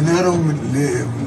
NRO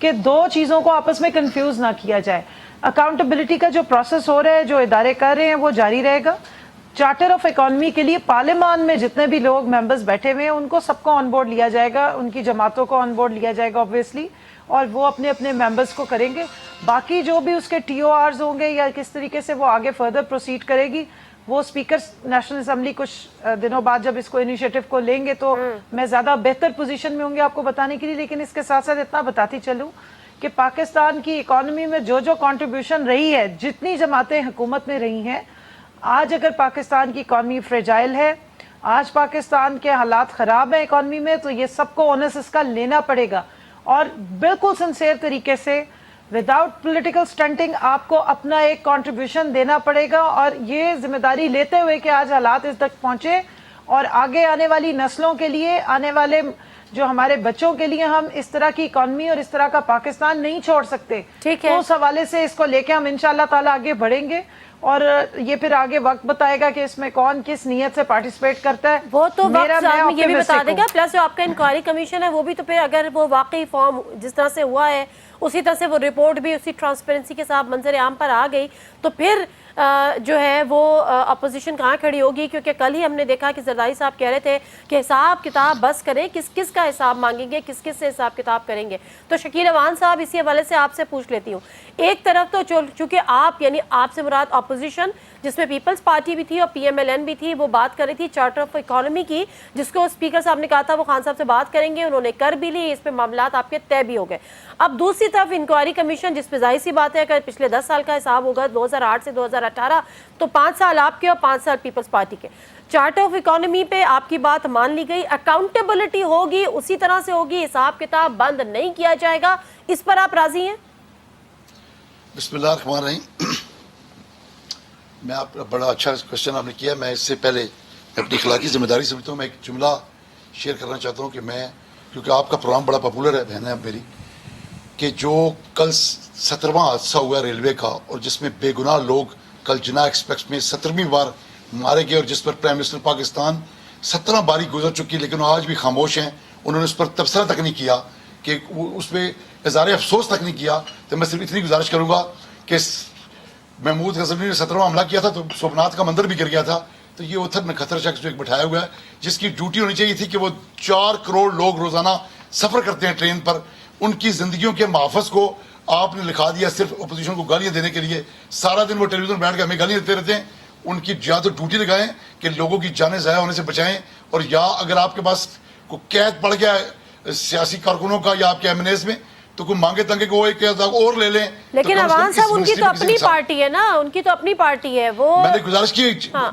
کہ دو چیزوں کو آپس میں کنفیوز نہ کیا جائے. اکاؤنٹیبلٹی کا جو پروسیس ہو رہا ہے, جو ادارے کر رہے ہیں, وہ جاری رہے گا. چارٹر آف اکانومی کے لیے پارلیمان میں جتنے بھی لوگ ممبرز بیٹھے ہوئے ہیں ان کو سب کو آن بورڈ لیا جائے گا, ان کی جماعتوں کو آن بورڈ لیا جائے گا obviously, اور وہ اپنے اپنے ممبرز کو کریں گے. باقی جو بھی اس کے ٹی او آرز ہوں گے یا کس طریقے سے وہ آگے فردر پروسیڈ کرے گی, وہ اسپیکر نیشنل اسمبلی کچھ دنوں بعد جب اس کو انیشیٹو کو لیں گے تو میں زیادہ بہتر پوزیشن میں ہوں گے آپ کو بتانے کے لیے. لیکن اس کے ساتھ ساتھ اتنا بتاتی چلوں کہ پاکستان کی اکانومی میں جو کنٹریبیوشن رہی ہے, جتنی جماعتیں حکومت میں رہی ہیں, آج اگر پاکستان کی اکانومی فریجائل ہے, آج پاکستان کے حالات خراب ہیں اکانومی میں, تو یہ سب کو اونس اس کا لینا پڑے گا اور بالکل سنسیئر طریقے سے وداؤٹ پولیٹیکل سٹنٹنگ آپ کو اپنا ایک کنٹریبیوشن دینا پڑے گا. اور یہ ذمہ داری لیتے ہوئے کہ آج حالات اس تک پہنچے اور آگے آنے والی نسلوں کے لیے, آنے والے جو ہمارے بچوں کے لیے ہم اس طرح کی اکانومی اور اس طرح کا پاکستان نہیں چھوڑ سکتے. ٹھیک ہے, تو اس حوالے سے اس کو لے کے ہم انشاءاللہ تعالی آگے بڑھیں گے اور یہ پھر آگے وقت بتائے گا کہ اس میں کون کس نیت سے پارٹیسپیٹ کرتا ہے. وہ تو میرا وقت میں یہ بھی بتا optimistic دے ہوں. گا. پلس جو آپ کا انکوائری کمیشن ہے وہ بھی تو پھر اگر وہ واقعی فارم جس طرح سے ہوا ہے اسی طرح سے وہ رپورٹ بھی اسی ٹرانسپیرنسی کے ساتھ منظر عام پر آ گئی, تو پھر جو ہے وہ اپوزیشن کہاں کھڑی ہوگی؟ کیونکہ کل ہی ہم نے دیکھا کہ زرداری صاحب کہہ رہے تھے کہ حساب کتاب بس کریں, کس کس کا حساب مانگیں گے, کس کس سے حساب کتاب کریں گے. تو شکیل اوان صاحب اسی حوالے سے آپ سے پوچھ لیتی ہوں. ایک طرف تو چونکہ آپ یعنی آپ سے مراد اپوزیشن جس میں پیپلز پارٹی بھی تھی اور پی ایم ایل این بھی تھی, وہ بات کر رہی تھی چارٹر آف اکانومی کی, جس کو اسپیکر صاحب نے کہا تھا وہ خان صاحب سے بات کریں گے, انہوں نے کر بھی لی, اس پہ معاملات آپ کے طے بھی ہو گئے. اب دوسری طرف انکوائری کمیشن جس پہ ظاہر سی بات ہے اگر پچھلے 10 سال کا حساب ہوگا 2008 سے 2018 تو 5 سال آپ کے اور 5 سال پیپلز پارٹی کے. چارٹر آف اکانومی پہ آپ کی بات مان لی گئی, اکاؤنٹیبلٹی ہوگی اسی طرح سے ہوگی, حساب کتاب بند نہیں کیا جائے گا, اس پر آپ راضی ہیں؟ بسم اللہ الرحمن الرحیم. میں آپ بڑا اچھا کوشچن آپ نے کیا. میں اس سے پہلے اپنی اخلاقی ذمہ داری سمجھتا ہوں, میں ایک جملہ شیئر کرنا چاہتا ہوں کہ میں, کیونکہ آپ کا پروگرام بڑا پاپولر ہے بہن ہے میری, کہ جو کل 17واں حادثہ ہوا ہے ریلوے کا اور جس میں بے گناہ لوگ کل جناح ایکسپریس میں 17ویں بار مارے گئے اور جس پر پرائم منسٹر پاکستان 17 باری گزر چکی لیکن وہ آج بھی خاموش ہیں, انہوں نے اس پر تبصرہ تک نہیں کیا, کہ اس پہ اظہار افسوس تک نہیں کیا. تو میں صرف اتنی گزارش کروں گا کہ محمود غزنوی نے 17واں حملہ کیا تھا تو سومناتھ کا مندر بھی گر گیا تھا, تو یہ اتھر نکھتر شخص جو ایک بٹھایا ہوا ہے جس کی ڈیوٹی ہونی چاہیے تھی کہ وہ 4 کروڑ لوگ روزانہ سفر کرتے ہیں ٹرین پر, ان کی زندگیوں کے محافظ کو آپ نے لکھا دیا صرف اپوزیشن کو گالیاں دینے کے لیے. سارا دن وہ ٹیلی ویژن بیٹھ کے ہمیں گالیاں دیتے رہتے ہیں. ان کی یا تو ڈیوٹی لگائیں کہ لوگوں کی جانیں ضائع ہونے سے بچائیں, اور یا اگر آپ کے پاس کوئی قید پڑ گیا ہے سیاسی کارکنوں کا یا آپ کے ایم این ایز میں تو کوئی مانگے تنگے کو ایک اور لے لیں. لیکن عوان صاحب ان کی تو اپنی پارٹی ہے نا, ان کی تو اپنی پارٹی ہے. وہ میں نے گزارش کی,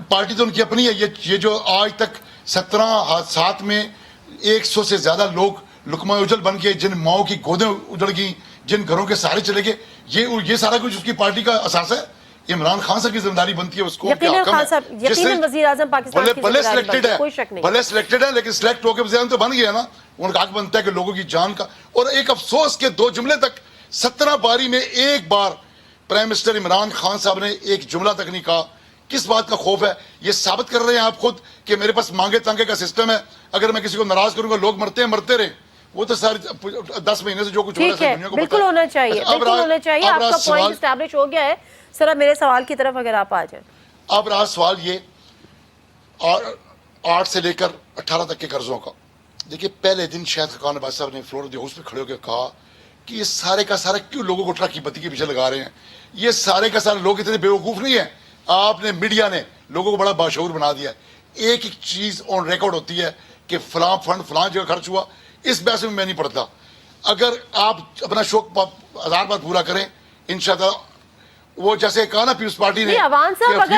پارٹی تو ان کی اپنی ہے. یہ جو آج تک 17 حادثات میں 100 سے زیادہ لوگ لقمہ اجل بن کے, جن ماؤں کی گودیں اجڑ گئیں, جن گھروں کے سہارے چلے گئے, یہ سارا کچھ اس کی پارٹی کا اساس ہے. عمران خان صاحب کی ذمہ داری بنتی ہے اس کو, یقیناً وزیر اعظم پاکستان کی ذمہ داری بنتی ہے, کوئی شک نہیں. بھلے سلیکٹڈ ہے لیکن سلیکٹ ہو کے وزیر تو بن گیا نا, ان کا حق بنتا ہے کہ لوگوں کی جان کا. اور ایک افسوس کے 2 جملے تک 17 باری میں ایک بار پرائم منسٹر عمران خان صاحب نے ایک جملہ تک نہیں کہا. کس بات کا خوف ہے؟ یہ ثابت کر رہے ہیں آپ خود کہ میرے پاس مانگے تانگے کا سسٹم ہے, اگر میں کسی کو ناراض کروں گا لوگ مرتے ہیں مرتے رہیں. وہ تو سارے 10 مہینے سے جو کچھ ہو رہا ہے دنیا کو بالکل ہونا چاہیے, بالکل ہونا چاہیے. آپ کا پوائنٹ اسٹیبلش ہو گیا ہے. سر اب میرے سوال کی طرف اگر آپ آ جائیں. اب رہا سوال یہ 8 سے لے کر 18 تک کے قرضوں کا. دیکھیے پہلے دن شاہد خاقان عباس صاحب نے فلور دی ہاؤس پہ کھڑے ہو کے کہا کہ یہ سارے کا سارا کیوں لوگوں کو ٹرک کی بتی کے پیچھے لگا رہے ہیں. یہ سارے کا سارے لوگ اتنے بیوقوف نہیں ہیں. آپ نے میڈیا نے لوگوں کو بڑا باشعور بنا دیا ہے. ایک ایک چیز آن ریکارڈ ہوتی ہے کہ فلاں فنڈ فلاں جگہ خرچ ہوا. اس بحث میں نہیں پڑتا. اگر آپ اپنا شوق 1000 بار پورا کریں انشاءاللہ. وہ جیسے کہا نا پیپلز پارٹی نے, عوام صاحب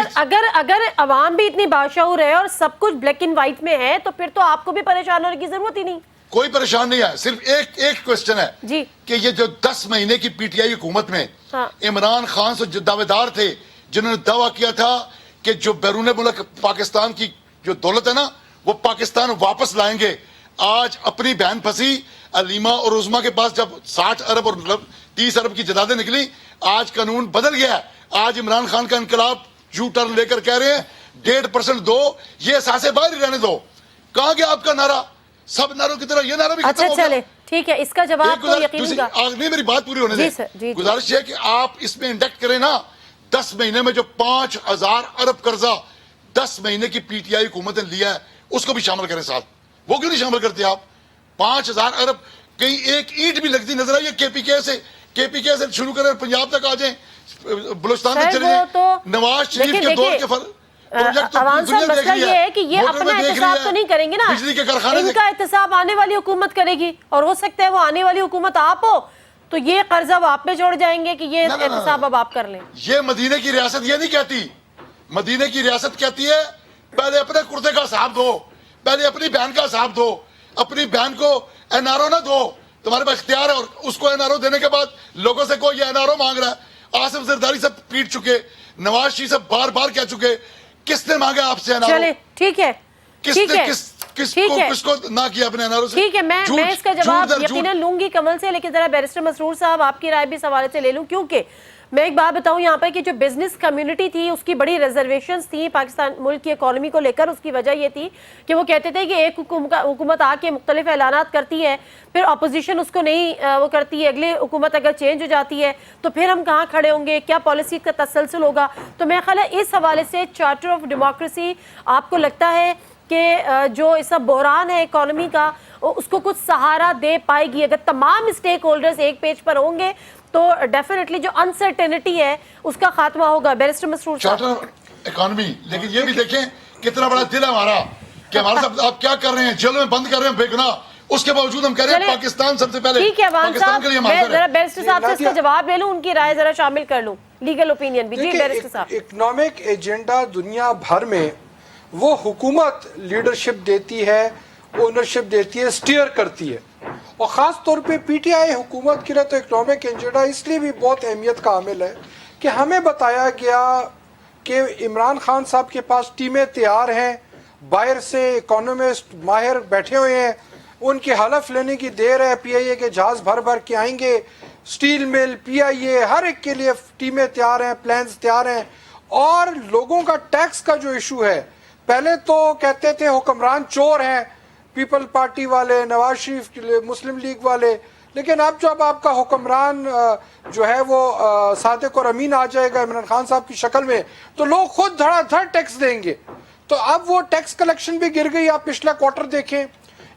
اگر عوام بھی اتنی باشعور ہے اور سب کچھ بلیک اینڈ وائٹ میں ہے تو پھر تو آپ کو بھی پریشان ہونے کی ضرورت ہی نہیں. کوئی پریشان نہیں ہے. صرف ایک کوشچن ہے جی کہ یہ جو 10 مہینے کی پی ٹی آئی حکومت میں عمران خان سے جو دعوے دار تھے جنہوں نے دعویٰ کیا تھا کہ جو بیرون ملک پاکستان کی جو دولت ہے نا وہ پاکستان واپس لائیں گے. آج اپنی بہن پھنسی علیمہ اور عظمیٰ کے پاس جب 60 ارب اور 30 ارب کی جائیدادیں نکلی, آج قانون بدل گیا ہے. آج عمران خان کا انقلاب یو ٹرن لے کر کہہ رہے ہیں 1.5% دو, یہ احساس باہر ہی رہنے دو. کہاں گیا آپ کا نعرہ؟ سب نعروں کی طرح یہ نعرہ بھی ختم ہو گیا. ٹھیک ہے، اس کا جواب تو یقینی کا نہیں، میری بات پوری ہونے جی دیں. سر، جی. گزارش یہ ہے کہ آپ اس میں انڈکٹ کریں نا 10 مہینے میں جو 5,000 ارب قرضہ 10 مہینے کی پی ٹی آئی حکومت نے لیا ہے اس کو بھی شامل کریں ساتھ. وہ کیوں نہیں شامل کرتے آپ؟ 5,000 ارب کہیں ایک اینٹ بھی لگتی نظر آئی ہے کے پی کے سے شروع کریں پنجاب تک آ جائیں، بلوچستان تک چلے جائیں. نواز شریف کے دور کے عوام صاحب مسئلہ یہ ہے کہ یہ اپنا احتساب تو نہیں کریں گے نا، ان کا احتساب آنے والی حکومت کرے گی، اور ہو سکتا ہے وہ آنے والی حکومت آپ ہو تو یہ قرضہ وہ آپ پہ جوڑ جائیں گے کہ یہ احتساب اب آپ کر لیں. یہ مدینے کی ریاست یہ نہیں کہتی. مدینے کی ریاست کہتی ہے پہلے اپنے کرتے کا حساب دو، پہلے اپنی بہن کا حساب دو، اپنی بہن کو این آر او نہ دو، تمہارے پاس اختیار ہے، اور اس کو این آر او دینے کے بعد لوگوں سے کوئی یہ این آر او مانگ رہا ہے. آصف زرداری سے پیٹ چکے، نواز شریف سے بار بار کہہ چکے، کس نے مانگا آپ سے این آر او؟ چلے ٹھیک ہے، کس کو نہ کیا اپنے این آر او سے؟ ٹھیک ہے، میں اس کا جواب یقیناً لوں گی کمل سے، لیکن ذرا بیرسٹر مسرور صاحب آپ کی رائے بھی اس حوالے سے لے لوں، کیونکہ میں ایک بات بتاؤں یہاں پہ کہ جو بزنس کمیونٹی تھی اس کی بڑی ریزرویشنز تھیں پاکستان ملک کی اکانومی کو لے کر. اس کی وجہ یہ تھی کہ وہ کہتے تھے کہ ایک حکومت آ کے مختلف اعلانات کرتی ہے، پھر اپوزیشن اس کو نہیں وہ کرتی ہے، اگلی حکومت اگر چینج ہو جاتی ہے تو پھر ہم کہاں کھڑے ہوں گے، کیا پالیسی کا تسلسل ہوگا. تو میرا خیال ہے اس حوالے سے چارٹر آف ڈیموکریسی آپ کو لگتا ہے کہ جو اس بحران ہے اکانومی کا اس کو کچھ سہارا دے پائے گی؟ اگر تمام اسٹیک ہولڈرز ایک پیج پر ہوں گے تو ڈیفینیٹلی جو انسرٹینٹی ہے اس کا خاتمہ ہوگا. بیرسٹر مسرور صاحب. چارٹر اکانومی، لیکن یہ بھی دیکھیں کتنا بڑا دل ہے ہمارا کہ ہمارے ساتھ آپ کیا کر رہے ہیں، جیلوں میں بند کر رہے ہیں بے گناہ، اس کے باوجود ہم کہہ رہے ہیں پاکستان سب سے پہلے. ٹھیک ہے وان صاحب، میں ذرا بیرسٹر صاحب سے اس کا جواب لے لوں، ان کی رائے ذرا شامل کر لوں، لیگل اوپینین بھی. جی بیرسٹر صاحب. اکنامک ایجنڈا دنیا بھر میں وہ حکومت لیڈرشپ دیتی ہے، اونرشپ دیتی ہے، سٹیئر کرتی ہے، اور خاص طور پہ پی ٹی آئی حکومت کے لیے تو اکنامک ایجنڈا اس لیے بھی بہت اہمیت کا حامل ہے کہ ہمیں بتایا گیا کہ عمران خان صاحب کے پاس ٹیمیں تیار ہیں، باہر سے اکانومسٹ ماہر بیٹھے ہوئے ہیں، ان کی حلف لینے کی دیر ہے، پی آئی اے کے جہاز بھر بھر کے آئیں گے، سٹیل مل، پی آئی اے، ہر ایک کے لیے ٹیمیں تیار ہیں، پلانز تیار ہیں. اور لوگوں کا ٹیکس کا جو ایشو ہے، پہلے تو کہتے تھے حکمران چور ہیں، پیپل پارٹی والے، نواز شریف کے لیے مسلم لیگ والے، لیکن اب جب آپ کا حکمران جو ہے وہ صادق اور امین آ جائے گا عمران خان صاحب کی شکل میں تو لوگ خود دھڑا دھڑ ٹیکس دیں گے. تو اب وہ ٹیکس کلیکشن بھی گر گئی. آپ پچھلا کوارٹر دیکھیں،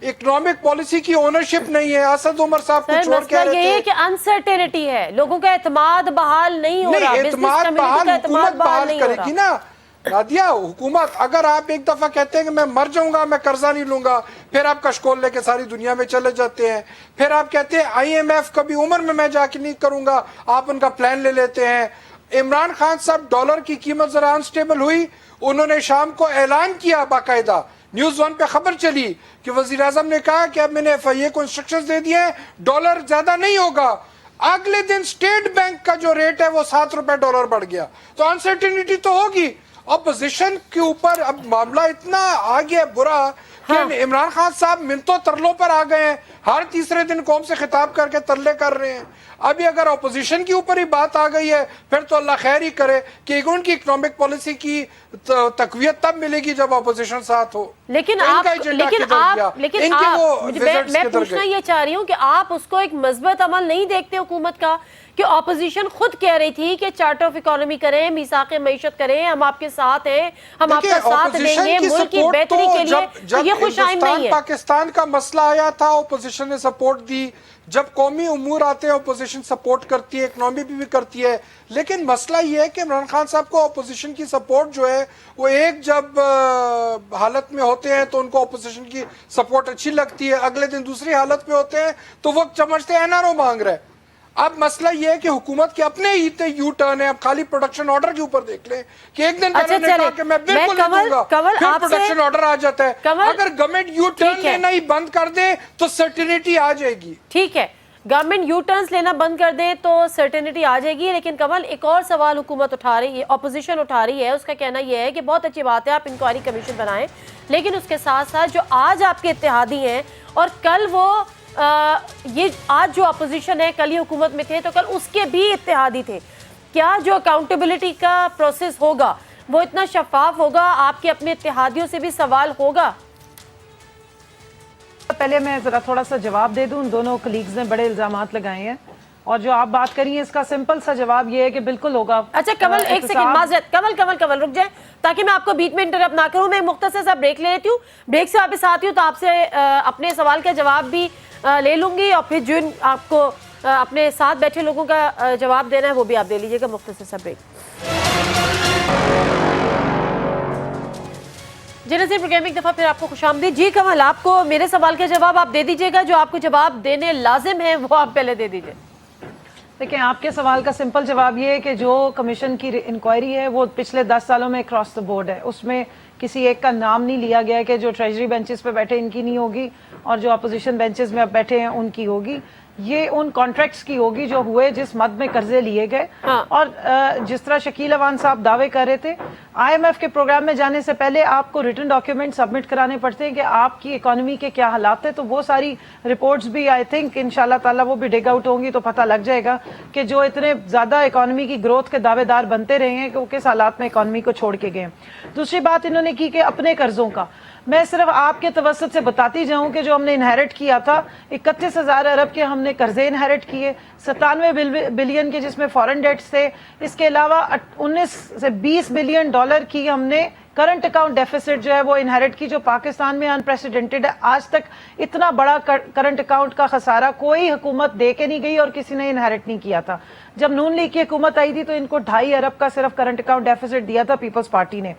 اکنامک پالیسی کی اونرشپ نہیں ہے. اسد عمر صاحب کو چھوڑ کے مسئلہ یہ ہے کہ انسرٹینٹی ہے، لوگوں کا اعتماد بحال نہیں ہو رہا، اعتماد بحال حکومت بحال کرے گی نا نادیہ. حکومت اگر آپ ایک دفعہ کہتے ہیں کہ میں مر جاؤں گا، میں قرضہ نہیں لوں گا، پھر آپ کشکول لے کے ساری دنیا میں چلے جاتے ہیں، پھر آپ کہتے ہیں آئی ایم ایف کبھی عمر میں جا کے نہیں کروں گا، آپ ان کا پلان لے لیتے ہیں. عمران خان صاحب ڈالر کی قیمت ذرا انسٹیبل ہوئی، انہوں نے شام کو اعلان کیا، باقاعدہ نیوز ون پہ خبر چلی کہ وزیر اعظم نے کہا کہ اب میں نے ایف آئی اے کو انسٹرکشنز دے دیے ہیں، ڈالر زیادہ نہیں ہوگا. اگلے دن اسٹیٹ بینک کا جو ریٹ ہے وہ $7 بڑھ گیا. تو انسرٹینٹی تو ہوگی. اپوزیشن کے اوپر اب معاملہ اتنا آ گیا برا کہ عمران خان صاحب منتوں ترلوں پر آ گئے ہیں، ہر تیسرے دن قوم سے خطاب کر کے ترلے کر رہے ہیں. ابھی اگر اپوزیشن کے اوپر ہی بات آ گئی ہے پھر تو اللہ خیر ہی کرے کہ ان کی اکنامک پالیسی کی تقویت تب ملے گی جب اپوزیشن ساتھ ہو. لیکن میں پوچھنا یہ چاہ رہی ہوں کہ آپ اس کو ایک مثبت عمل نہیں دیکھتے حکومت کا کہ اپوزیشن خود کہہ رہی تھی کہ چارٹر آف اکانومی کریں، میثاق معیشت کریں، ہم آپ کے ساتھ ہیں، ہم آپ کا ساتھ دیں گے ملک کی بہتری کے لیے، تو یہ خوش آئند نہیں ہے. پاکستان کا مسئلہ آیا تھا، اپوزیشن نے سپورٹ دی. جب قومی امور آتے ہیں اپوزیشن سپورٹ کرتی ہے، اکنامی بھی کرتی ہے. لیکن مسئلہ یہ ہے کہ عمران خان صاحب کو اپوزیشن کی سپورٹ جو ہے وہ ایک جب حالت میں ہوتے ہیں تو ان کو اپوزیشن کی سپورٹ اچھی لگتی ہے، اگلے دن دوسری حالت میں ہوتے ہیں تو وہ سمجھتے ہیں این آر او مانگ رہے. اب مسئلہ یہ ہے کہ حکومت کے اپنے ہی یو ٹرن ہے. اب خالی پروڈکشن آرڈر کے اوپر دیکھ لیں کہ ایک دن پہلے نے کہا کہ میں بالکل نہیں دوں گا، پھر پروڈکشن آرڈر آ جاتا ہے. اگر گورنمنٹ یو ٹرن لینا ہی بند کر دے تو سرٹینٹی آ جائے گی. ٹھیک ہے، گورنمنٹ یو ٹرنز لینا بند کر دیں تو سرٹینٹی آ جائے گی. لیکن کمل ایک اور سوال حکومت اٹھا رہی ہے، اپوزیشن اٹھا رہی ہے. اس کا کہنا یہ ہے کہ بہت اچھی بات ہے آپ انکوائری کمیشن بنائیں، لیکن اس کے ساتھ ساتھ جو آج آپ کے اتحادی ہیں اور کل وہ یہ آج جو اپوزیشن ہے کل ہی حکومت میں تھے تو کل اس کے بھی اتحادی تھے، کیا جو اکاؤنٹیبلٹی کا پروسیس ہوگا وہ اتنا شفاف ہوگا؟ آپ کے اپنے اتحادیوں سے بھی سوال ہوگا؟ پہلے میں ذرا تھوڑا سا جواب دے دوں. ان دونوں کلیگز نے بڑے الزامات لگائے ہیں اور جو آپ بات کری ہیں اس کا سمپل سا جواب یہ ہے کہ بالکل ہوگا. اچھا کمل ایک سیکنڈ معذرت، کمل رک جائیں تاکہ میں آپ کو بیچ میں انٹرپٹ نہ کروں. میں مختصر سا بریک لے لیتی ہوں، بریک سے واپس آتی ہوں تو آپ سے اپنے سوال کا جواب بھی لے لوں گی اور پھر جن آپ کو اپنے ساتھ بیٹھے لوگوں کا جواب دینا ہے وہ بھی آپ دے لیجیے گا. مختصر سا بریک. جی ناظرین، پروگرام ایک دفعہ پھر آپ کو خوش آمدید. جی کمل، آپ کو میرے سوال کا جواب آپ دے دیجیے گا، جو آپ کو جواب دینے لازم ہے وہ آپ پہلے دے دیجیے. دیکھیں، آپ کے سوال کا سمپل جواب یہ ہے کہ جو کمیشن کی انکوائری ہے وہ پچھلے 10 سالوں میں اکراس دا بورڈ ہے. اس میں کسی ایک کا نام نہیں لیا گیا کہ جو ٹریجری بینچز پہ بیٹھے ان کی نہیں ہوگی اور جو اپوزیشن بینچز میں اب بیٹھے ہیں ان کی ہوگی. یہ ان کانٹریکٹس کی ہوگی جو ہوئے جس مد میں قرضے لیے گئے. اور جس طرح شکیل اوان صاحب دعوے کر رہے تھے، آئی ایم ایف کے پروگرام میں جانے سے پہلے آپ کو ریٹن ڈاکیومنٹ سبمٹ کرانے پڑتے ہیں کہ آپ کی اکانومی کے کیا حالات ہیں. تو وہ ساری رپورٹس بھی آئی تھنک انشاءاللہ تعالیٰ وہ بھی ڈگ آؤٹ ہوں گی تو پتہ لگ جائے گا کہ جو اتنے زیادہ اکانومی کی گروتھ کے دعوے دار بنتے رہے ہیں کہ وہ کس حالات میں اکانومی کو چھوڑ کے گئے ہیں. دوسری بات انہوں نے کی کہ اپنے قرضوں کا، میں صرف آپ کے توسط سے بتاتی جاؤں کہ جو ہم نے انہیرٹ کیا تھا 31,000 ارب کے ہم نے قرضے انہیرٹ کیے، 97 بلین کے جس میں فورن ڈیٹس تھے. اس کے علاوہ 19 سے 20 بلین ڈالر کی ہم نے کرنٹ اکاؤنٹ ڈیفیسٹ جو ہے وہ انہیرٹ کی، جو پاکستان میں انپریسیڈنٹڈ ہے. آج تک اتنا بڑا کرنٹ اکاؤنٹ کا خسارہ کوئی حکومت دے کے نہیں گئی اور کسی نے انہیرٹ نہیں کیا تھا. جب نون لیگ کی حکومت آئی تھی تو ان کو 2.5 ارب کا صرف کرنٹ اکاؤنٹ ڈیفیسٹ دیا تھا پیپلز پارٹی نے.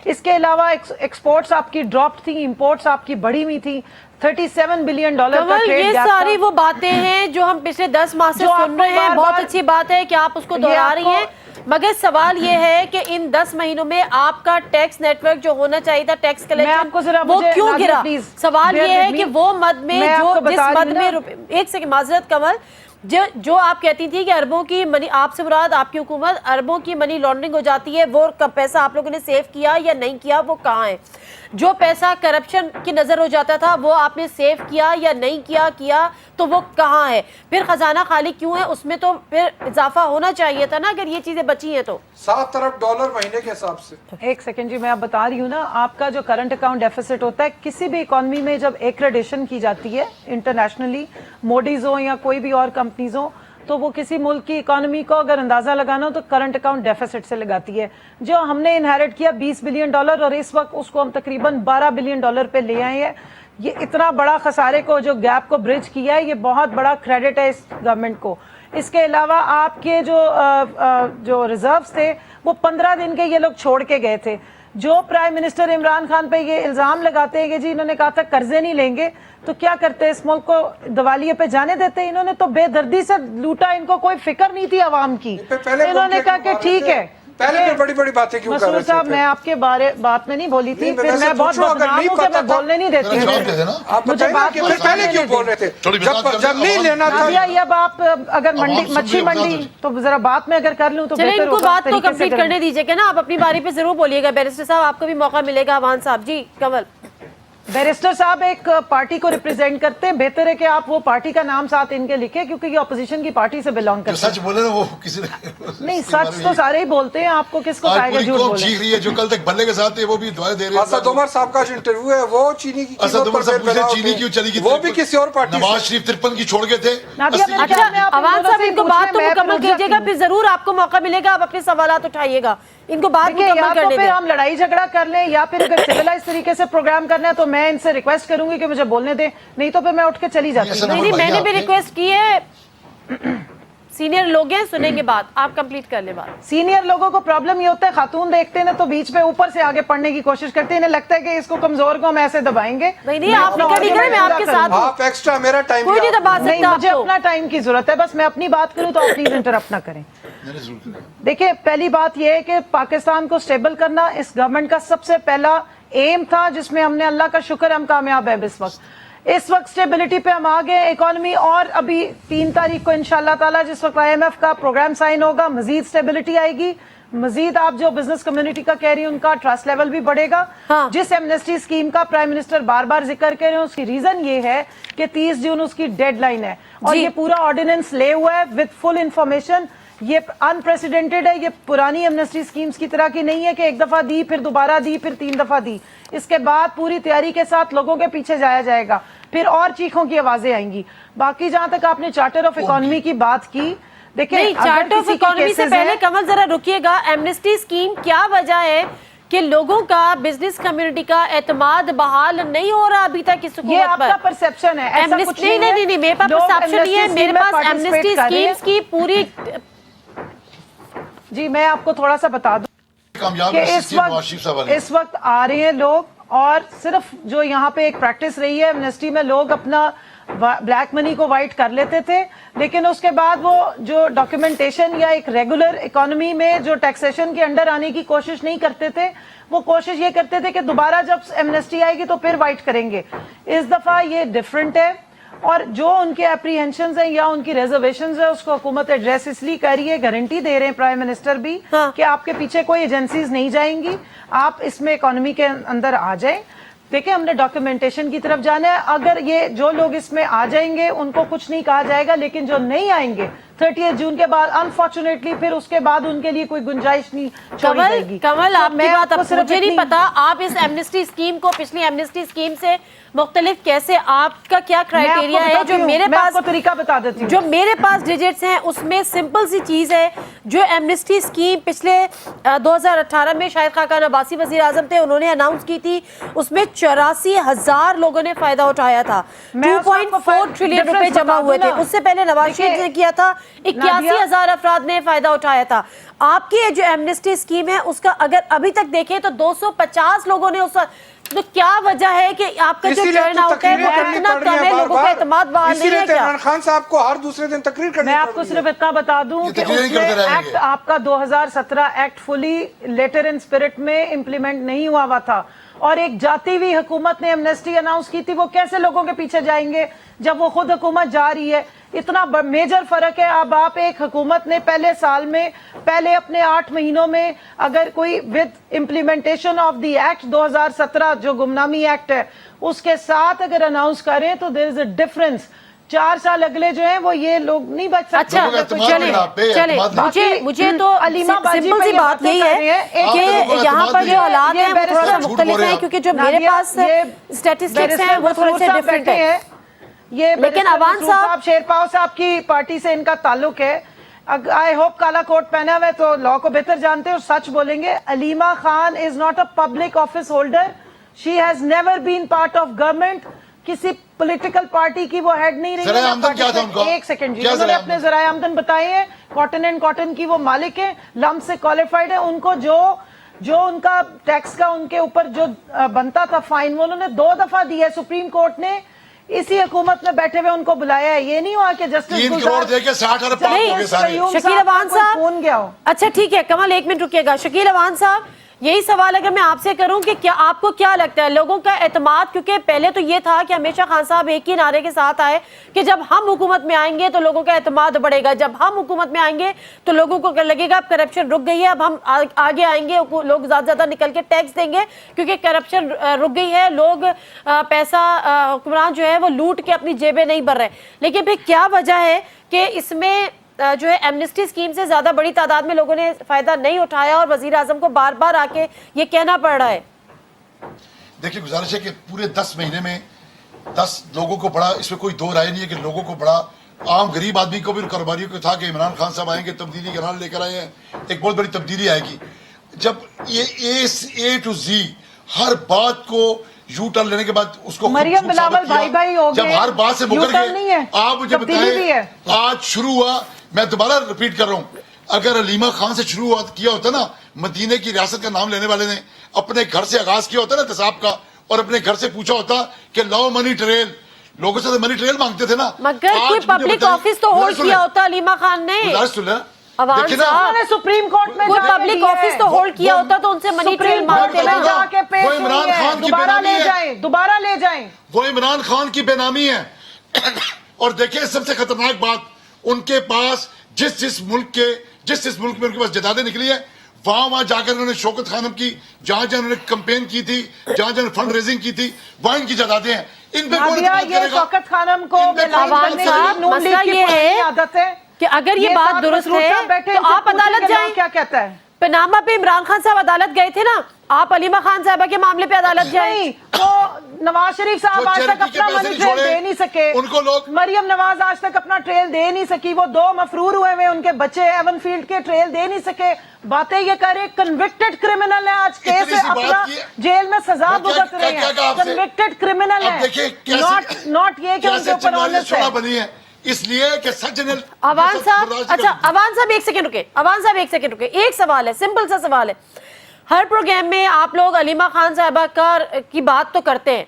اس کے علاوہ ایکسپورٹس آپ کی ڈراپ تھی، امپورٹس آپ کی بڑھی ہوئی تھی. 37 بلین ڈالر کا ٹریڈ یہ گیپ ساری وہ باتیں ہیں جو ہم پچھلے 10 ماہ سے سن رہے ہیں. بہت اچھی بات ہے کہ آپ اس کو دہرا رہی ہیں، مگر سوال یہ ہے کہ ان 10 مہینوں میں آپ کا ٹیکس نیٹ ورک جو ہونا چاہیے تھا، ٹیکس کلیکشن، وہ کیوں گرا؟ سوال یہ ہے کہ وہ مد میں جو جس مد میں ایک سیکنڈ معذرت کمل، جو آپ کہتی تھی کہ اربوں کی منی، آپ سے مراد آپ کی حکومت اربوں کی منی لانڈرنگ ہو جاتی ہے، وہ پیسہ آپ لوگوں نے سیو کیا یا نہیں کیا، وہ کہاں ہے؟ جو پیسہ کرپشن کی نظر ہو جاتا تھا وہ آپ نے سیو کیا یا نہیں کیا تو وہ کہاں ہے؟ پھر خزانہ خالی کیوں ہے؟ اس میں تو پھر اضافہ ہونا چاہیے تھا نا اگر یہ چیزیں بچی ہیں تو. 7 ارب ڈالر مہینے کے حساب سے. ایک سیکنڈ جی، میں آپ بتا رہی ہوں نا، آپ کا جو کرنٹ اکاؤنٹ ڈیفیسٹ ہوتا ہے کسی بھی اکانومی میں جب ایکریڈیشن کی جاتی ہے انٹرنیشنلی، موڈیز ہوں یا کوئی بھی اور کمپنیز ہوں، تو وہ کسی ملک کی اکانومی کو اگر اندازہ لگانا ہو تو کرنٹ اکاؤنٹ ڈیفیسٹ سے لگاتی ہے. جو ہم نے انہیرٹ کیا 20 بلین ڈالر اور اس وقت اس کو ہم تقریباً 12 بلین ڈالر پہ لے آئے ہیں. یہ اتنا بڑا خسارے کو، جو گیپ کو برج کیا ہے، یہ بہت بڑا کریڈٹ ہے اس گورنمنٹ کو. اس کے علاوہ آپ کے جو ریزروز تھے وہ 15 دن کے یہ لوگ چھوڑ کے گئے تھے. جو پرائم منسٹر عمران خان پہ یہ الزام لگاتے ہیں کہ جی انہوں نے کہا تھا قرضے نہیں لیں گے، تو کیا کرتے اس ملک کو دیوالیے پہ جانے دیتے؟ انہوں نے تو بے دردی سے لوٹا، ان کو کوئی فکر نہیں تھی عوام کی. انہوں نے کہا کہ ٹھیک ہے. پہلے پھر بڑی بڑی باتیں کیوں کر رہے مسعود صاحب، میں آپ کے بات میں نہیں بولی تھی، پھر میں بہت بدنام ہوں کہ میں بولنے نہیں دیتی ہوں. آپ بتائیں کہ پہلے کیوں بول رہے تھے جب نہیں لینا تھا؟ اب آپ اگر مچھی منڈی تو ذرا بات میں اگر کر لوں تو چلیں بہتر ان کو ہوگا. بات تو کمپلیٹ کرنے دیجئے کہ نا، آپ اپنی باری پہ ضرور بولیے گا. بیرسٹر صاحب آپ کو بھی موقع ملے گا. اوان صاحب جی کمل. بیرسٹر صاحب ایک پارٹی کو ریپرزینٹ کرتے ہیں، بہتر ہے کہ آپ وہ پارٹی کا نام ساتھ ان کے لکھیں کیونکہ یہ اپوزیشن کی پارٹی سے بلانگ کرتے ہیں. سچ بولے نا وہ کسی نہیں، سچ تو سارے ہی بولتے ہیں، آپ کو کس کو کہے گا جھوٹ بولے؟ رہی ہے جو کل تک بلے کے ساتھ تھے وہ بھی دعائیں دے رہے ہیں. اسد عمر صاحب کا جو انٹرویو ہے وہ چینی کی اسد عمر صاحب پوچھے چینی کیوں چلی گئی، وہ بھی کسی اور پارٹی سے. نواز شریف 53 کی چھوڑ گئے تھے. اچھا اوان صاحب ان کو بات تو مکمل کیجیے گا، پھر ضرور آپ کو موقع ملے گا، آپ اپنے سوالات اٹھائیے گا. ان کو بات مکمل کرنے دیں. ہم لڑائی جھگڑا کر لیں یا پھر اگر سیولائز طریقے سے پروگرام کرنا ہے تو میں ان سے ریکویسٹ کروں گی کہ مجھے بولنے دیں، نہیں تو پھر میں اٹھ کے چلی جاتی ہوں. نہیں، میں نے بھی ریکویسٹ کی ہے. سینئر لوگ ہیں، سنیں گے بات، آپ کمپلیٹ کر لیں بات. سینئر لوگوں کو پرابلم یہ ہوتا ہے، خاتون دیکھتے ہیں تو بیچ پہ اوپر سے آگے پڑھنے کی کوشش کرتے ہیں، انہیں لگتا ہے کہ اس کو کمزور کو ہم ایسے دبائیں گے. نہیں، آپ فکر نہیں کریں، میں آپ کے ساتھ ہوں. آپ ایکسٹرا میرا ٹائم کوئی نہیں دبا نہیں، سکتا. مجھے اپنا ٹائم کی ضرورت ہے، بس میں اپنی بات کروں تو آپ پلیز انٹرپٹ نہ کریں. دیکھیں، پہلی بات یہ ہے کہ پاکستان کو سٹیبل کرنا اس گورنمنٹ کا سب سے پہلا ایم تھا، جس میں ہم نے اللہ کا شکر ہم کامیاب ہے. اس وقت سٹیبلٹی پہ ہم آگے اکانومی، اور ابھی 3 تاریخ کو انشاءاللہ تعالیٰ جس وقت IMF کا پروگرام سائن ہوگا مزید سٹیبلٹی آئے گی. مزید آپ جو بزنس کمیونٹی کا کہہ رہی ہیں ان کا ٹرسٹ لیول بھی بڑھے گا. جس ایمنسٹی اسکیم کا پرائم منسٹر بار بار ذکر کر رہے ہیں اس کی ریزن یہ ہے کہ 30 جون اس کی ڈیڈ لائن ہے اور یہ پورا آرڈیننس لے ہوا ہے وتھ فل انفارمیشن. یہ انپریسیڈنٹڈ ہے, یہ پرانی ایمنسٹی سکیمز کی طرح کی نہیں ہے کہ ایک دفعہ دی پھر دوبارہ دی پھر 3 دفعہ دی. اس کے بعد پوری تیاری کے ساتھ لوگوں کے پیچھے جایا جائے گا, پھر اور چیخوں کی آوازیں آئیں گی. باقی جہاں تک آپ نے چارٹر آف اکانومی کی بات کی, دیکھیں چارٹر آف اکانومی سے پہلے کمل ذرا رکیے گا, ایمنسٹی اسکیم کیا وجہ ہے کہ لوگوں کا بزنس کمیونٹی کا اعتماد بحال نہیں ہو رہا ابھی تک اس حکومت پر؟ یہ آپ کا پرسپشن ہے, ایسا کچھ نہیں ہے. نہیں, میرے پاس پرسپشن نہیں ہے, میرے پاس ایمنسٹی اسکیمز کی پوری. جی میں آپ کو تھوڑا سا بتا دوں کہ اس وقت آ رہے ہیں لوگ, اور صرف جو یہاں پہ ایک پریکٹس رہی ہے ایمنسٹی میں, لوگ اپنا بلیک منی کو وائٹ کر لیتے تھے, لیکن اس کے بعد وہ جو ڈاکیومنٹیشن یا ایک ریگولر اکانومی میں جو ٹیکسیشن کے انڈر آنے کی کوشش نہیں کرتے تھے, وہ کوشش یہ کرتے تھے کہ دوبارہ جب ایمنسٹی آئے گی تو پھر وائٹ کریں گے. اس دفعہ یہ ڈیفرنٹ ہے, اور جو ان کے اپریہنشنز ہیں یا ان کی ریزرویشنز ہیں اس کو حکومت ایڈریس اس لیے کر رہی ہے, گارنٹی دے رہے ہیں پرائم منسٹر بھی کہ آپ کے پیچھے کوئی ایجنسیز نہیں جائیں گی, آپ اس میں اکانومی کے اندر آ جائیں. دیکھیں ہم نے ڈاکیومنٹیشن کی طرف جانا ہے, اگر یہ جو لوگ اس میں آ جائیں گے ان کو کچھ نہیں کہا جائے گا, لیکن جو نہیں آئیں گے 30 جون کے بعد انفارچونیٹلی پھر اس کے بعد ان کے لیے کوئی گنجائش نہیں چھوڑی جائے گی. کمل آپ کی بات اب مجھے نہیں پتا, آپ اس ایمنسٹی اسکیم کو پچھلی ایمنسٹی اسکیم سے مختلف کیسے, آپ کا کیا کرائیٹیریا ہے؟ جو میرے پاس طریقہ بتا دیتی ہوں, جو میرے پاس ڈیجٹس ہیں اس میں سمپل سی چیز ہے, جو ایمنسٹی اسکیم پچھلے 2018 میں شاہد خاقان عباسی وزیر اعظم تھے, انہوں نے اناؤنس کی تھی, اس میں 84,000 لوگوں نے فائدہ اٹھایا تھا, 2.4 ٹریلین روپے جمع ہوئے تھے. اس سے پہلے نواز شریف نے کیا تھا, 81,000 افراد نے فائدہ اٹھایا تھا. آپ کی جو ایمنسٹی اسکیم ہے اس کا اگر ابھی تک دیکھیں تو 250 لوگوں نے اس, تو کیا وجہ ہے کہ آپ کا جو ٹرن آؤٹ ہے وہ اتنا کم ہے, لوگوں کا اعتماد بحال نہیں ہے کیا؟ عمران خان صاحب کو ہر دوسرے دن تقریر کرنی. میں آپ کو صرف اتنا بتا دوں کہ اس میں ایکٹ آپ کا 2017 act fully letter and spirit میں امپلیمنٹ نہیں ہوا تھا, اور ایک جاتی ہوئی حکومت نے ایمنسٹی اناؤنس کی تھی, وہ کیسے لوگوں کے پیچھے جائیں گے جب وہ خود حکومت جا رہی ہے؟ اتنا میجر فرق ہے. اب آپ ایک حکومت نے پہلے سال میں, پہلے اپنے 8 مہینوں میں اگر کوئی with implementation of the act 2017 جو گمنامی ایکٹ ہے اس کے ساتھ اگر اناؤنس کریں تو دیر از اے ڈفرنس. 4 سال اگلے جو ہیں وہ یہ لوگ نہیں بچ سکتے. اچھا مجھے تو سمپل سی بات یہی ہے کہ یہاں پر جو حالات ہیں وہ تھوڑا سا مختلف ہیں, کیونکہ جو میرے پاس اسٹیٹسٹکس ہیں وہ تھوڑے سے ڈفرنٹ ہیں. یہ لیکن عوان صاحب شیرپاؤ صاحب کی پارٹی سے ان کا تعلق ہے, آئی ہوپ کالا کوٹ پہنا ہوا ہے تو لا کو بہتر جانتے ہیں اور سچ بولیں گے. Aleema Khan is not a public office holder, she has never been part of government, کسی پولیٹیکل پارٹی کی وہ ہیڈ نہیں رہی. ایک سیکنڈ جی, انہوں نے اپنے ذرائع آمدن بتائے ہیں, کاٹن اینڈ کاٹن کی وہ مالک ہیں, لمپ سے کوالیفائڈ ہے. ان کو جو ان کا ٹیکس کا ان کے اوپر جو بنتا تھا فائن, وہ انہوں نے 2 دفعہ دیا ہے. سپریم کورٹ نے اسی حکومت میں بیٹھے ہوئے ان کو بلایا ہے, یہ نہیں ہوا کہ جسٹس 3 کروڑ دے کے 60 ارب پاک ہو گئے سارے. شکیل اوان صاحب فون گیا ہو. اچھا ٹھیک ہے کمل, 1 منٹ رکیے گا. شکیل اوان صاحب, یہی سوال اگر میں آپ سے کروں کہ کیا آپ کو کیا لگتا ہے لوگوں کا اعتماد, کیونکہ پہلے تو یہ تھا کہ ہمیشہ خان صاحب ایک ہی نعرے کے ساتھ آئے کہ جب ہم حکومت میں آئیں گے تو لوگوں کا اعتماد بڑھے گا, جب ہم حکومت میں آئیں گے تو لوگوں کو لگے گا اب کرپشن رک گئی ہے, اب ہم آگے آئیں گے, لوگ زیادہ زیادہ نکل کے ٹیکس دیں گے کیونکہ کرپشن رک گئی ہے, لوگ پیسہ حکمران جو ہے وہ لوٹ کے اپنی جیبیں نہیں بھر رہے. لیکن پھر کیا وجہ ہے کہ اس میں جو ہے ایمنسٹی اسکیم سے زیادہ بڑی تعداد میں لوگوں نے فائدہ نہیں اٹھایا اور وزیر اعظم کو بار بار آ کے یہ کہنا پڑ رہا ہے؟ دیکھیے گزارش ہے کہ پورے 10 مہینے میں 10 لوگوں کو بڑا, اس میں کوئی دو رائے نہیں ہے کہ لوگوں کو بڑا, عام غریب آدمی کو بھی کاروباریوں کو تھا کہ عمران خان صاحب آئیں گے, تبدیلی کا نام لے کر آئے ہیں, ایک بہت بڑی تبدیلی آئے گی. جب یہ A to Z ہر بات کو یو ٹرن لینے کے بعد اس کو مریم بلاول بھائی ہو گئے, جب ہر بات سے مکر گئے, آپ مجھے بتائیں آج شروع ہوا, میں دوبارہ ریپیٹ کر رہا ہوں, اگر علیمہ خان سے شروع کیا ہوتا نا, مدینے کی ریاست کا نام لینے والے نے اپنے گھر سے آغاز کیا ہوتا نا احتساب کا, اور اپنے گھر سے پوچھا ہوتا کہ لاؤ منی ٹریل, لوگوں سے منی ٹریل مانگتے تھے نا, مگر کوئی پبلک آفس تو ہولڈ کیا ہوتا علیمہ خان نے. سپریم کورٹ میں کوئی پبلک آفس تو ہولڈ کیا ہوتا تو ان سے منی ٹریل مانگتے نا. وہ عمران خان کی بے نامی ہے, دوبارہ لے جائیں, وہ عمران خان کی بے نامی ہے. اور دیکھیں سب سے خطرناک بات, ان کے پاس جس ملک میں ان کے پاس جائیدادیں نکلی ہیں, وہاں جا کر انہوں نے شوکت خانم کی, جہاں انہوں نے کمپین کی تھی, جہاں فنڈ ریزنگ کی تھی, وہاں ان کی جائیدادیں ہیں. ان پہ کون اعتماد کرے گا؟ شوکت خانم کو مسئلہ یہ ہے کہ اگر یہ بات درست ہے تو آپ عدالت جائیں. کیا کہتا ہے پناما پہ عمران خان صاحب عدالت گئے تھے نا, آپ علیمہ خان صاحبہ کے معاملے پہ عدالت جائیں. نہیں, وہ نواز شریف صاحب آج تک اپنا منی ٹریل دے نہیں سکے, ان کو لوگ مریم نواز آج تک اپنا ٹریل دے نہیں سکی, وہ 2 مفرور ہوئے ہوئے ان کے بچے ایون فیلڈ کے ٹریل دے نہیں سکے. باتیں یہ کر رہے کنوکٹڈ کرمنل ہے, آج کیس اپنا جیل میں سزا بھگت رہے ہیں, کنوکٹڈ کرمنل ہے, ناٹ یہ کہ ان کے اوپر آنس ہے. بنی ہے اس لیے کہ سجن اوان صاحب, اچھا اوان صاحب ایک سیکنڈ رکے, اوان صاحب ایک سیکنڈ رکے, ایک سوال ہے, سمپل سا سوال ہے. ہر پروگرام میں آپ لوگ علیمہ خان صاحبہ کی بات تو کرتے ہیں,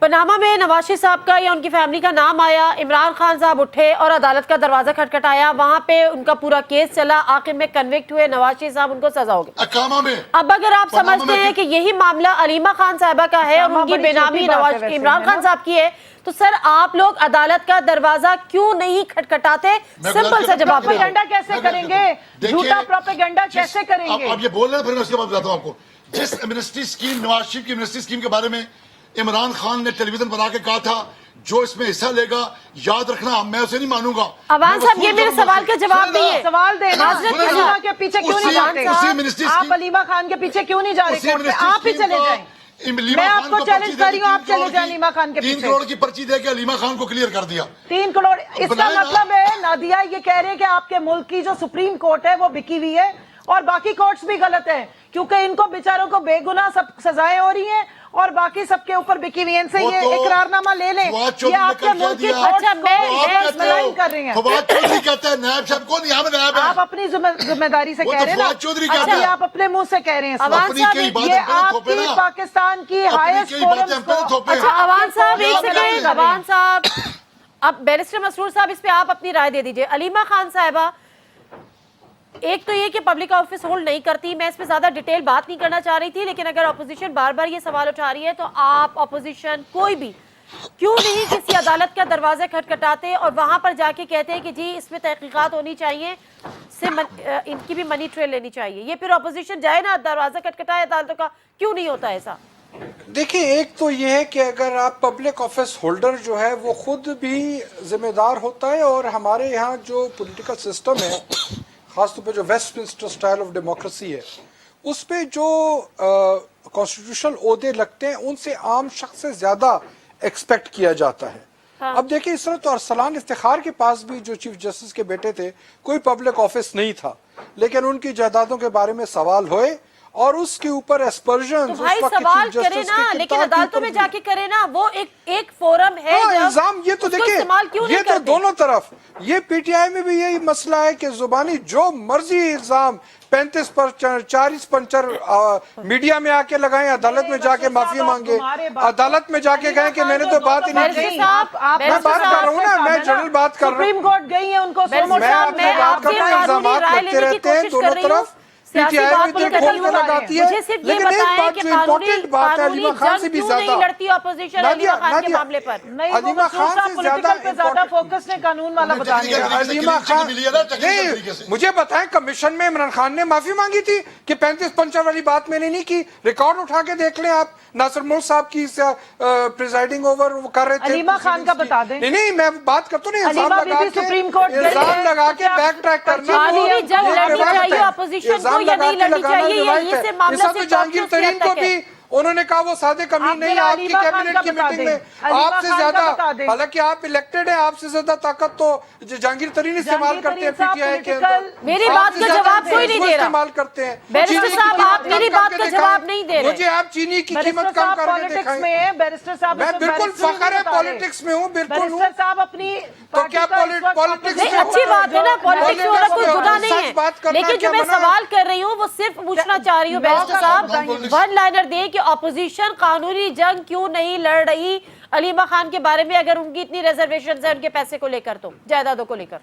پناما میں نواز شریف صاحب کا یا ان کی فیملی کا نام آیا, عمران خان صاحب اٹھے اور عدالت کا دروازہ کھٹکھٹایا, وہاں پہ ان کا پورا کیس چلا, آخر میں کنوکٹ ہوئے, نواز شریف صاحب ان کو سزا ہو گئی. اب اگر آپ سمجھتے ہیں کہ یہی معاملہ علیمہ خان صاحبہ کا ہے اور ان کی بینامی عمران خان صاحب کی ہے, تو سر آپ لوگ عدالت کا دروازہ کیوں نہیں کھٹکھٹاتے؟ سمپل سا جواب دیں. پروپیگنڈا کیسے کریں گے, جھوٹا پروپیگنڈا کیسے کریں گے؟ آپ یہ بول رہے ہیں, پھر میں اس کے بعد بتاتا ہوں آپ کو. جس ایمنسٹی اسکیم, نواز شریف کی ایمنسٹی اسکیم کے بارے میں عمران خان نے ٹیلی ویژن بنا کے کہا تھا جو اس میں حصہ لے گا, یاد رکھنا میں اسے نہیں مانوں گا. اوان صاحب یہ میرے سوال کا جواب نہیں ہے, سوال دینا, علیمہ کے پیچھے کیوں نہیں جاتے آپ؟ علیمہ خان کے پیچھے کیوں نہیں جا رہے کورٹ میں؟ آپ ہی چلے جائیں. میں آپ کو چیلنج کر رہی ہوں, آپ چلے جائیں علیمہ خان کے پیچھے. 3 کروڑ کی پرچی دے کے علیمہ خان کو کلیئر کر دیا. 3 کروڑ, اس کا مطلب ہے نادیہ یہ کہہ رہے ہیں کہ آپ کے ملک کی جو سپریم کورٹ ہے وہ بکی ہوئی ہے اور باقی کورٹس بھی غلط ہیں, کیونکہ ان کو بیچاروں کو بے گناہ سب سزائیں ہو رہی ہیں اور باقی سب کے اوپر بکی ہوئی ہیں. ان سے یہ اقرار نامہ لے لیں, یہ آپ کے ملک کی اچھا میں کر رہے ہیں. فواد چودھری کہتا ہے نائب صاحب کو نہیں, ہم نائب ہیں. آپ اپنی ذمہ داری سے کہہ رہے ہیں نا, فواد چودھری کہتا ہے, آپ اپنے منہ سے کہہ رہے ہیں. اپنی کئی باتیں یہ آپ کی پاکستان کی ہائیسٹ فورم. اچھا اوان صاحب ایک سیکنڈ, اوان صاحب اب بیرسٹر مسرور صاحب اس پہ آپ اپنی رائے دے دیجئے. علیمہ خان صاحبہ ایک تو یہ کہ پبلک آفس ہولڈ نہیں کرتی, میں اس پہ زیادہ ڈیٹیل بات نہیں کرنا چاہ رہی تھی, لیکن اگر اپوزیشن بار بار یہ سوال اٹھا رہی ہے تو آپ اپوزیشن کوئی بھی کیوں نہیں کسی عدالت کا دروازہ کھٹکھٹاتے اور وہاں پر جا کے کہتے ہیں کہ جی اس میں تحقیقات ہونی چاہیے, ان کی بھی منی ٹریل لینی چاہیے. یہ پھر اپوزیشن جائے نا دروازہ کھٹکھٹائے عدالتوں کا, کیوں نہیں ہوتا ایسا؟ دیکھیں, ایک تو یہ ہے کہ اگر آپ پبلک آفس ہولڈر جو ہے وہ خود بھی ذمہ دار ہوتا ہے, اور ہمارے یہاں جو پولیٹیکل سسٹم ہے خاص طور پہ جو Westminster style of democracy ہے, اس پہ جو کانسٹیٹیوشنل عہدے لگتے ہیں ان سے عام شخص سے زیادہ ایکسپیکٹ کیا جاتا ہے. اب دیکھیں اس طرح تو ارسلان افتخار کے پاس بھی جو چیف جسٹس کے بیٹے تھے کوئی پبلک آفس نہیں تھا, لیکن ان کی جائیدادوں کے بارے میں سوال ہوئے اور اس کے اوپر ایسپرژن سوال کرے نا, لیکن عدالتوں میں جا کے کرے نا, وہ ایک فورم ہے. الزام یہ تو دیکھیں, یہ تو دونوں طرف, یہ پی ٹی آئی میں بھی یہی مسئلہ ہے کہ زبانی جو مرضی الزام 35 پر 40 پنچر میڈیا میں آ کے لگائیں, عدالت میں جا کے معافی مانگے, عدالت میں جا کے کہیں کہ میں نے تو بات ہی نہیں کی. میں بات کر رہا ہوں نا, میں جنرل بات کر رہا ہوں. سپریم کورٹ گئی ہے, ان کو میں آپ سے بات کرتا ہوں, الزامات لگتے رہتے ہیں دونوں طرف. سیاسی بات نہیں کرتی ہوں, مجھے صرف یہ بتائیں کہ قانونی جنگ کیوں نہیں لڑتی اپوزیشن علیمہ خان کے معاملے پر؟ علیمہ خان سے زیادہ فوکس نے قانون والا بتانے کا. علیمہ خان نہیں, مجھے بتائیں کمیشن میں عمران خان نے معافی مانگی تھی کہ 35 پنچر والی بات میں نے نہیں کی. ریکارڈ اٹھا کے دیکھ لیں آپ, ناصر ملک صاحب کی پریزائڈنگ اوور وہ کر رہے تھے. علیمہ خان کا بتا دیں. نہیں میں بات کرتا ہوں, الزام لگا کے بیک ٹریک کرنا. قانونی جنگ لڑنی چاہیے اپوزیشن کو یا نہیں لڑنی چاہیے, یہ سے معاملہ سے جہانگیر ترین کو بھی انہوں نے کہا وہ سادے کمی نہیں, آپ کی کیبنٹ کی میٹنگ میں آپ سے زیادہ, حالانکہ آپ الیکٹڈ ہیں, آپ سے زیادہ طاقت تو جہانگیر ترین استعمال کرتے ہیں پی ٹی آئی کے اندر. میری بات کا جواب کوئی نہیں دے رہا. استعمال کرتے ہیں بیرسٹر صاحب, آپ میری بات کا جواب نہیں دے رہے. مجھے آپ چینی کی قیمت کم کر کے دکھائیں. بیرسٹر صاحب میں بالکل فخر ہے پالیٹکس میں ہوں, بالکل ہوں. بیرسٹر صاحب اپنی تو کیا پالیٹکس نہیں, اچھی بات ہے نا, پالیٹکس میں ہونا کوئی گناہ نہیں ہے, لیکن جو میں سوال کر رہی ہوں وہ صرف پوچھنا چاہ رہی ہوں بیرسٹر صاحب, ون لائنر دے کہ اپوزیشن قانونی جنگ کیوں نہیں لڑ رہی علیمہ خان کے بارے میں, اگر ان کی اتنی ریزرویشنز ہیں ان کے پیسے کو لے کر, تو جائیدادوں کو لے کر.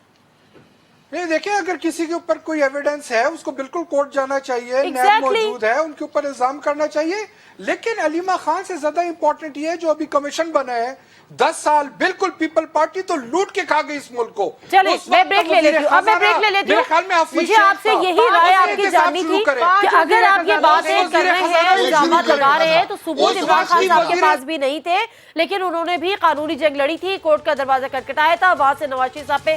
نہیں دیکھیں, اگر کسی کے اوپر کوئی ایویڈنس ہے اس کو بالکل کورٹ جانا چاہیے, نیب موجود ہے, ان کے اوپر الزام کرنا چاہیے. لیکن علیمہ خان سے زیادہ امپورٹنٹ یہ ہے جو ابھی کمیشن بنا ہے, 10 سال بالکل پیپل پارٹی تو لوٹ کے کھا گئی اس ملک کو. چلیں میں بریک لے لیتی ہوں, اب میں بریک لے لیتی ہوں. مجھے آپ سے یہی رائے آپ کی جاننی تھی کہ اگر آپ یہ باتیں کر رہے ہیں, الزامات لگا رہے ہیں, تو ثبوت عمران خان صاحب کے پاس بھی نہیں تھے, لیکن انہوں نے بھی قانونی جنگ لڑی تھی, کورٹ کا دروازہ کھٹکھٹایا تھا, وہاں سے نواز شریف صاحب پہ